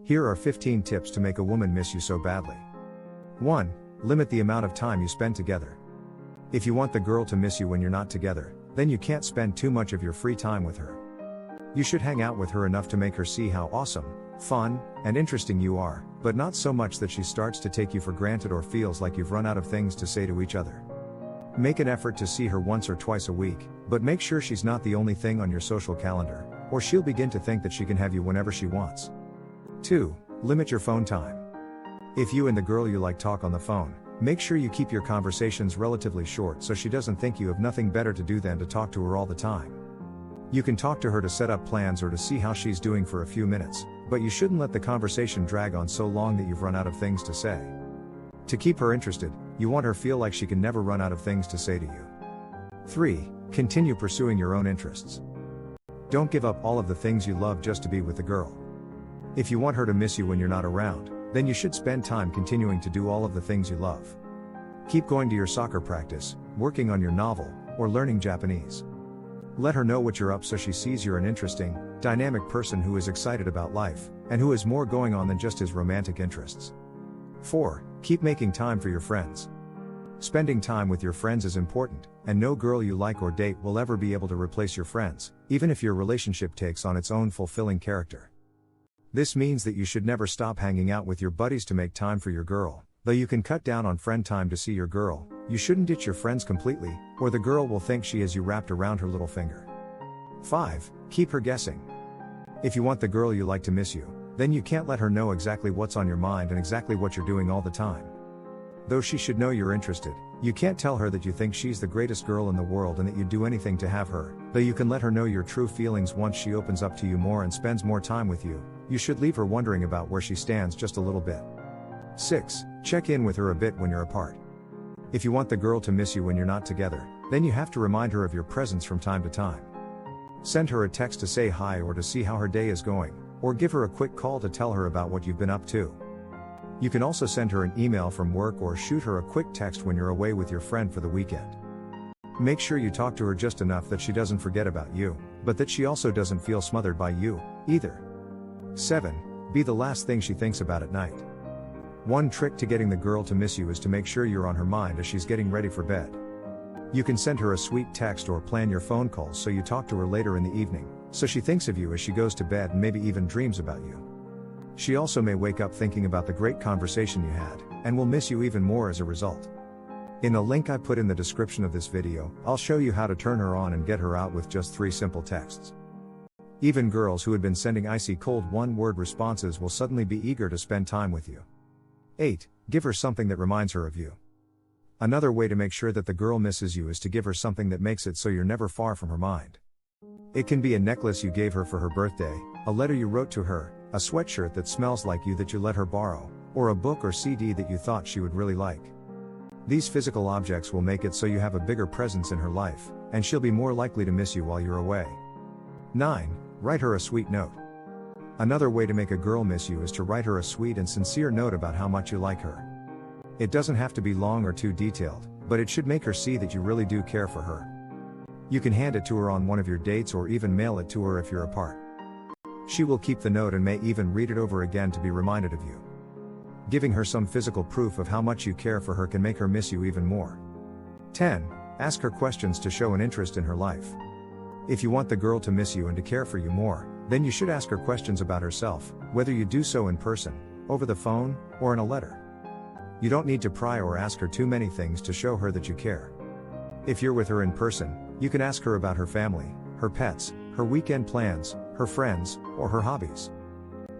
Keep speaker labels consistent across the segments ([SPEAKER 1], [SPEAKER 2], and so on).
[SPEAKER 1] Here are 15 tips to make a woman miss you so badly. 1. Limit the amount of time you spend together. If you want the girl to miss you when you're not together, then you can't spend too much of your free time with her. You should hang out with her enough to make her see how awesome, fun, and interesting you are, but not so much that she starts to take you for granted or feels like you've run out of things to say to each other. Make an effort to see her once or twice a week, but make sure she's not the only thing on your social calendar, or she'll begin to think that she can have you whenever she wants. 2. Limit your phone time. If you and the girl you like talk on the phone, make sure you keep your conversations relatively short so she doesn't think you have nothing better to do than to talk to her all the time. You can talk to her to set up plans or to see how she's doing for a few minutes, but you shouldn't let the conversation drag on so long that you've run out of things to say. To keep her interested, you want her to feel like she can never run out of things to say to you. 3. Continue pursuing your own interests. Don't give up all of the things you love just to be with the girl. If you want her to miss you when you're not around, then you should spend time continuing to do all of the things you love. Keep going to your soccer practice, working on your novel, or learning Japanese. Let her know what you're up so she sees you're an interesting, dynamic person who is excited about life, and who has more going on than just his romantic interests. 4. Keep making time for your friends. Spending time with your friends is important, and no girl you like or date will ever be able to replace your friends, even if your relationship takes on its own fulfilling character. This means that you should never stop hanging out with your buddies to make time for your girl. Though you can cut down on friend time to see your girl, you shouldn't ditch your friends completely, or the girl will think she has you wrapped around her little finger. 5. Keep her guessing. If you want the girl you like to miss you, then you can't let her know exactly what's on your mind and exactly what you're doing all the time. Though she should know you're interested, you can't tell her that you think she's the greatest girl in the world and that you'd do anything to have her. Though you can let her know your true feelings once she opens up to you more and spends more time with you, you should leave her wondering about where she stands just a little bit. 6. Check in with her a bit when you're apart. If you want the girl to miss you when you're not together, then you have to remind her of your presence from time to time. Send her a text to say hi or to see how her day is going, or give her a quick call to tell her about what you've been up to. You can also send her an email from work or shoot her a quick text when you're away with your friend for the weekend. Make sure you talk to her just enough that she doesn't forget about you, but that she also doesn't feel smothered by you, either. 7. Be the last thing she thinks about at night. One trick to getting the girl to miss you is to make sure you're on her mind as she's getting ready for bed. You can send her a sweet text or plan your phone calls so you talk to her later in the evening, so she thinks of you as she goes to bed and maybe even dreams about you. She also may wake up thinking about the great conversation you had, and will miss you even more as a result. In the link I put in the description of this video, I'll show you how to turn her on and get her out with just 3 simple texts. Even girls who had been sending icy cold one-word responses will suddenly be eager to spend time with you. 8. Give her something that reminds her of you. Another way to make sure that the girl misses you is to give her something that makes it so you're never far from her mind. It can be a necklace you gave her for her birthday, a letter you wrote to her, a sweatshirt that smells like you that you let her borrow, or a book or CD that you thought she would really like. These physical objects will make it so you have a bigger presence in her life, and she'll be more likely to miss you while you're away. 9. Write her a sweet note. Another way to make a girl miss you is to write her a sweet and sincere note about how much you like her. It doesn't have to be long or too detailed, but it should make her see that you really do care for her. You can hand it to her on one of your dates or even mail it to her if you're apart. She will keep the note and may even read it over again to be reminded of you. Giving her some physical proof of how much you care for her can make her miss you even more. 10. Ask her questions to show an interest in her life. If you want the girl to miss you and to care for you more, then you should ask her questions about herself, whether you do so in person, over the phone, or in a letter. You don't need to pry or ask her too many things to show her that you care. If you're with her in person, you can ask her about her family, her pets, her weekend plans, her friends, or her hobbies.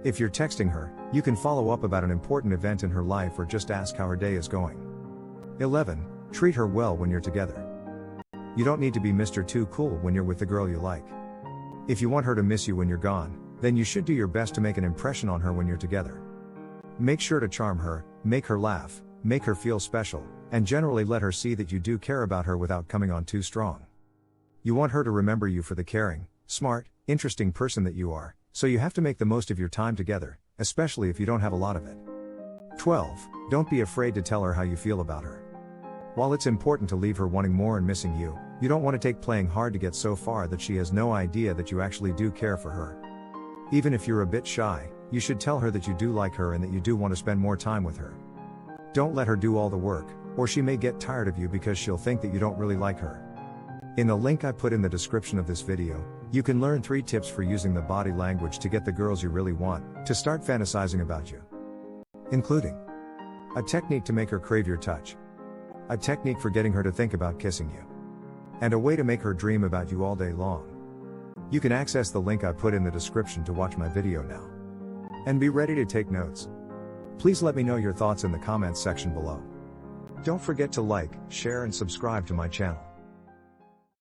[SPEAKER 1] If you're texting her, you can follow up about an important event in her life or just ask how her day is going. 11. Treat her well when you're together. You don't need to be Mr. Too Cool when you're with the girl you like. If you want her to miss you when you're gone, then you should do your best to make an impression on her when you're together. Make sure to charm her, make her laugh, make her feel special, and generally let her see that you do care about her without coming on too strong. You want her to remember you for the caring, smart, interesting person that you are, so you have to make the most of your time together, especially if you don't have a lot of it. 12. Don't be afraid to tell her how you feel about her. While it's important to leave her wanting more and missing you, you don't want to take playing hard to get so far that she has no idea that you actually do care for her. Even if you're a bit shy, You should tell her that you do like her and that you do want to spend more time with her. Don't let her do all the work, or she may get tired of you because she'll think that you don't really like her. In the link I put in the description of this video, you can learn 3 tips for using the body language to get the girls you really want to start fantasizing about you. Including a technique to make her crave your touch, a technique for getting her to think about kissing you, and a way to make her dream about you all day long. You can access the link I put in the description to watch my video now. And be ready to take notes. Please let me know your thoughts in the comments section below. Don't forget to like, share and subscribe to my channel.